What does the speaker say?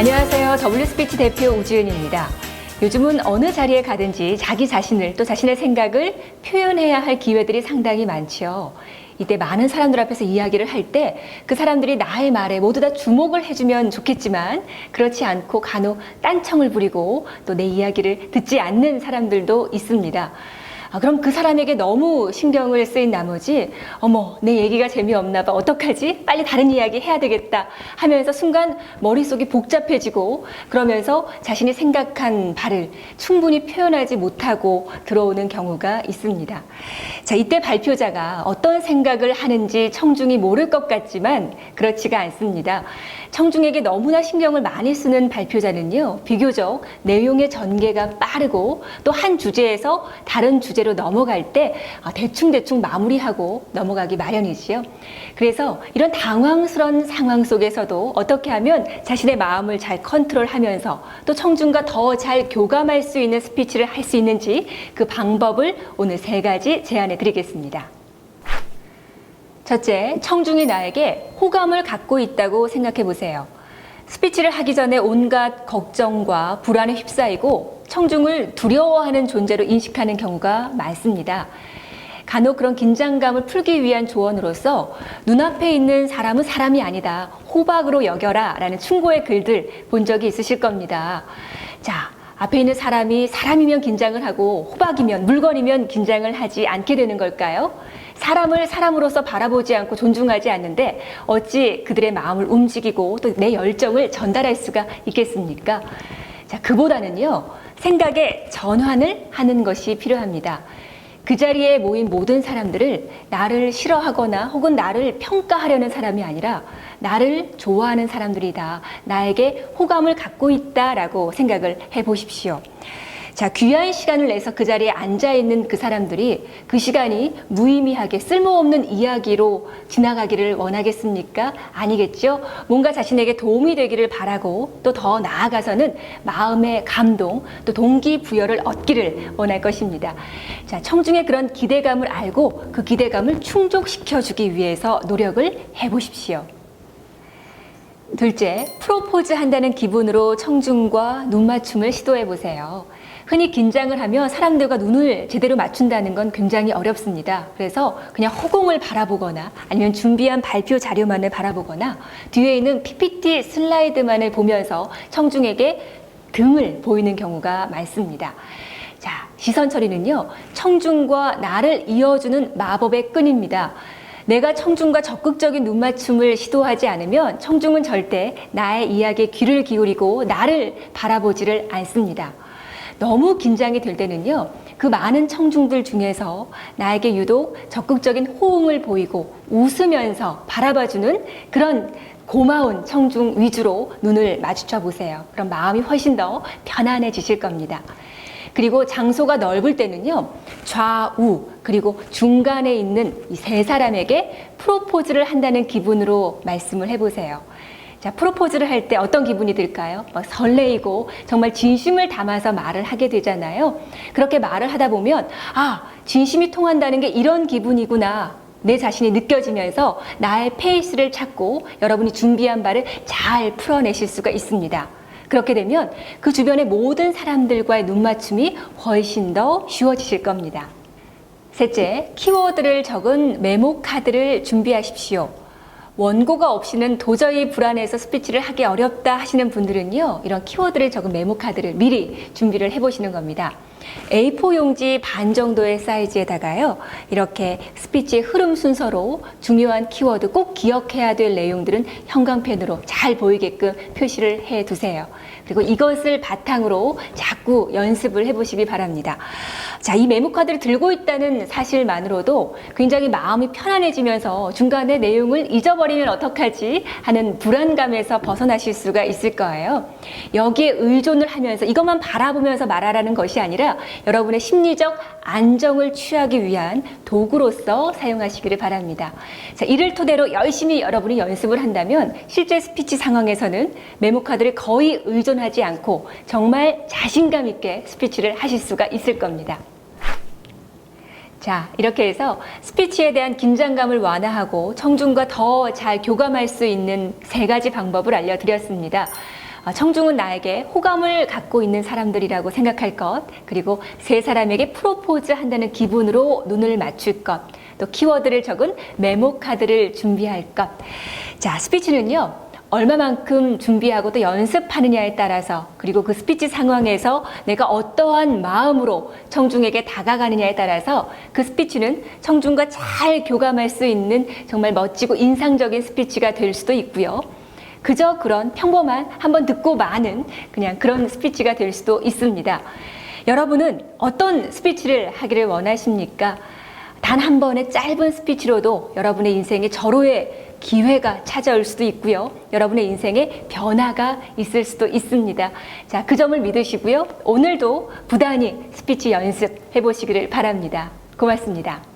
안녕하세요. W스피치 대표 우지은입니다. 요즘은 어느 자리에 가든지 자기 자신을 또 자신의 생각을 표현해야 할 기회들이 상당히 많죠. 이때 많은 사람들 앞에서 이야기를 할 때 그 사람들이 나의 말에 모두 다 주목을 해주면 좋겠지만 그렇지 않고 간혹 딴청을 부리고 또 내 이야기를 듣지 않는 사람들도 있습니다. 그럼 그 사람에게 너무 신경을 쓰인 나머지 어머 내 얘기가 재미없나 봐 어떡하지? 빨리 다른 이야기 해야 되겠다 하면서 순간 머릿속이 복잡해지고 그러면서 자신이 생각한 바를 충분히 표현하지 못하고 들어오는 경우가 있습니다. 자, 이때 발표자가 어떤 생각을 하는지 청중이 모를 것 같지만 그렇지가 않습니다. 청중에게 너무나 신경을 많이 쓰는 발표자는요, 비교적 내용의 전개가 빠르고 또 한 주제에서 다른 주제로 넘어갈 때 대충 마무리하고 넘어가기 마련이지요. 그래서 이런 당황스러운 상황 속에서도 어떻게 하면 자신의 마음을 잘 컨트롤하면서 또 청중과 더 잘 교감할 수 있는 스피치를 할 수 있는지 그 방법을 오늘 3가지 제안해 드리겠습니다. 첫째, 청중이 나에게 호감을 갖고 있다고 생각해 보세요. 스피치를 하기 전에 온갖 걱정과 불안에 휩싸이고 청중을 두려워하는 존재로 인식하는 경우가 많습니다. 간혹 그런 긴장감을 풀기 위한 조언으로서 눈앞에 있는 사람은 사람이 아니다. 호박으로 여겨라 라는 충고의 글들 본 적이 있으실 겁니다. 자, 앞에 있는 사람이 사람이면 긴장을 하고 호박이면 물건이면 긴장을 하지 않게 되는 걸까요? 사람을 사람으로서 바라보지 않고 존중하지 않는데 어찌 그들의 마음을 움직이고 또 내 열정을 전달할 수가 있겠습니까? 자, 그보다는요, 생각의 전환을 하는 것이 필요합니다. 그 자리에 모인 모든 사람들을 나를 싫어하거나 혹은 나를 평가하려는 사람이 아니라 나를 좋아하는 사람들이다. 나에게 호감을 갖고 있다라고 생각을 해보십시오. 자, 귀한 시간을 내서 그 자리에 앉아있는 그 사람들이 그 시간이 무의미하게 쓸모없는 이야기로 지나가기를 원하겠습니까? 아니겠죠? 뭔가 자신에게 도움이 되기를 바라고 또 더 나아가서는 마음의 감동, 또 동기부여를 얻기를 원할 것입니다. 자, 청중의 그런 기대감을 알고 그 기대감을 충족시켜주기 위해서 노력을 해보십시오. 둘째, 프로포즈 한다는 기분으로 청중과 눈맞춤을 시도해보세요. 흔히 긴장을 하며 사람들과 눈을 제대로 맞춘다는 건 굉장히 어렵습니다. 그래서 그냥 허공을 바라보거나 아니면 준비한 발표 자료만을 바라보거나 뒤에 있는 PPT 슬라이드만을 보면서 청중에게 등을 보이는 경우가 많습니다. 자, 시선 처리는요, 청중과 나를 이어주는 마법의 끈입니다. 내가 청중과 적극적인 눈맞춤을 시도하지 않으면 청중은 절대 나의 이야기에 귀를 기울이고 나를 바라보지를 않습니다. 너무 긴장이 될 때는요, 그 많은 청중들 중에서 나에게 유독 적극적인 호응을 보이고 웃으면서 바라봐주는 그런 고마운 청중 위주로 눈을 마주쳐 보세요. 그럼 마음이 훨씬 더 편안해지실 겁니다. 그리고 장소가 넓을 때는요, 좌우 그리고 중간에 있는 이 3사람에게 프로포즈를 한다는 기분으로 말씀을 해보세요. 자, 프로포즈를 할 때 어떤 기분이 들까요? 막 설레이고 정말 진심을 담아서 말을 하게 되잖아요. 그렇게 말을 하다 보면 진심이 통한다는 게 이런 기분이구나. 내 자신이 느껴지면서 나의 페이스를 찾고 여러분이 준비한 바를 잘 풀어내실 수가 있습니다. 그렇게 되면 그 주변의 모든 사람들과의 눈맞춤이 훨씬 더 쉬워지실 겁니다. 셋째, 키워드를 적은 메모 카드를 준비하십시오. 원고가 없이는 도저히 불안해서 스피치를 하기 어렵다 하시는 분들은요, 이런 키워드를 적은 메모 카드를 미리 준비를 해보시는 겁니다. A4 용지 반 정도의 사이즈에다가요, 이렇게 스피치의 흐름 순서로 중요한 키워드 꼭 기억해야 될 내용들은 형광펜으로 잘 보이게끔 표시를 해 두세요. 그리고 이것을 바탕으로 자꾸 연습을 해보시기 바랍니다. 자, 이 메모카드를 들고 있다는 사실만으로도 굉장히 마음이 편안해지면서 중간에 내용을 잊어버리면 어떡하지 하는 불안감에서 벗어나실 수가 있을 거예요. 여기에 의존을 하면서 이것만 바라보면서 말하라는 것이 아니라 여러분의 심리적 안정을 취하기 위한 도구로서 사용하시기를 바랍니다. 자, 이를 토대로 열심히 여러분이 연습을 한다면 실제 스피치 상황에서는 메모카드를 거의 의존하지 않고 정말 자신감 있게 스피치를 하실 수가 있을 겁니다. 자, 이렇게 해서 스피치에 대한 긴장감을 완화하고 청중과 더 잘 교감할 수 있는 3가지 방법을 알려드렸습니다. 청중은 나에게 호감을 갖고 있는 사람들이라고 생각할 것, 그리고 세 사람에게 프로포즈 한다는 기분으로 눈을 맞출 것, 또 키워드를 적은 메모 카드를 준비할 것. 자, 스피치는요, 얼마만큼 준비하고 또 연습하느냐에 따라서, 그리고 그 스피치 상황에서 내가 어떠한 마음으로 청중에게 다가가느냐에 따라서 그 스피치는 청중과 잘 교감할 수 있는 정말 멋지고 인상적인 스피치가 될 수도 있고요. 그저 그런 평범한 한번 듣고 마는 그냥 그런 스피치가 될 수도 있습니다. 여러분은 어떤 스피치를 하기를 원하십니까? 단 한 번의 짧은 스피치로도 여러분의 인생에 절호의 기회가 찾아올 수도 있고요. 여러분의 인생에 변화가 있을 수도 있습니다. 자, 그 점을 믿으시고요. 오늘도 부단히 스피치 연습해 보시기를 바랍니다. 고맙습니다.